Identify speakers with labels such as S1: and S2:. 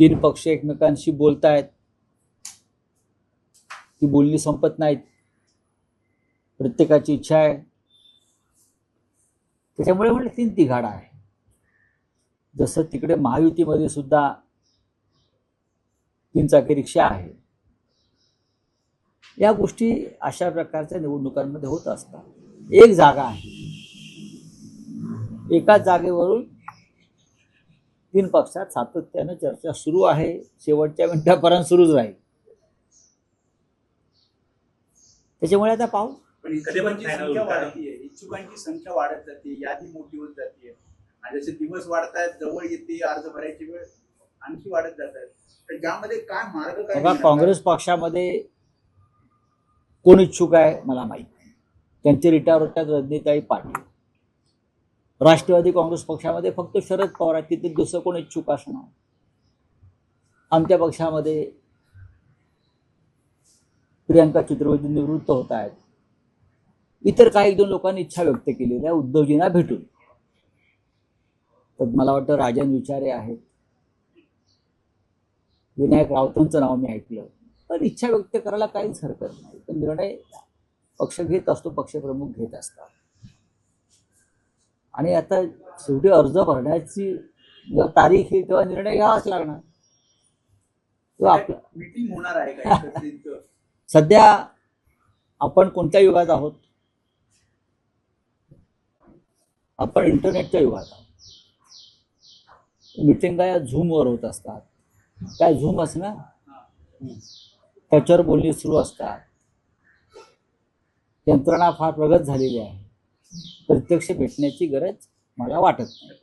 S1: तीन पक्ष एकमेकांशी बोलतायत, ती बोलणी संपत नाहीत, प्रत्येकाची इच्छा आहे. त्याच्यामुळे म्हणजे तीन तिघाडा आहे. जसं तिकडे महायुतीमध्ये सुद्धा तीन चाकी रिक्षा आहे. या गोष्टी अशा प्रकारच्या निवडणुकांमध्ये होत असतात. एक जागा आहे, एकाच जागेवरून तीन पक्षात सातत्यानं चर्चा सुरू आहे, शेवटच्या मिनिटापर्यंत सुरूच राहील. त्याच्यामुळे आता पाहू.
S2: पण इच्छुकांची संख्या वाढतीये, इच्छुकांची संख्या वाढत जाते, यादी मोठी होत जाते आणि जसे दिवस वाढतायत, जवळ येते, अर्ज भरायची वेळ आणखी वाढत जात आहे. तर यामध्ये काय मार्ग काय?
S1: बघा, काँग्रेस पक्षामध्ये कोण इच्छुक आहे मला माहित नाही. त्यांचे रिटायर होतात रजनीताई पाटील. राष्ट्रवादी काँग्रेस पक्षामध्ये फक्त शरद पवार आहेत, तिथे दुसरं कोण इच्छुक असणार. आमच्या पक्षामध्ये प्रियंका चतुर्वेदी निवृत्त होत आहेत. इतर काही एक दोन लोकांनी इच्छा व्यक्त केलेली आहे उद्धवजींना भेटून. तर मला वाटतं राजन विचारे आहेत, विनायक राऊतांचं नाव मी ऐकलं. पण इच्छा व्यक्त करायला काहीच हरकत नाही. पण निर्णय पक्ष घेत असतो, पक्षप्रमुख घेत असतात. आणि आता शेवटी अर्ज भरण्याची तारीख आहे तेव्हा निर्णय घ्यावाच लागणार.
S2: मीटिंग होणार आहे का?
S1: सध्या आपण कोणत्या युगात आहोत? आपण इंटरनेटच्या युगात आहोत. मिटिंगा या झूमवर होत असतात. काय झूमच ना, त्याच्यावर बोलणी सुरू असतात. यंत्रणा फार प्रगत झालेली आहे. प्रत्यक्ष भेटण्याची गरज मला वाटत नाही.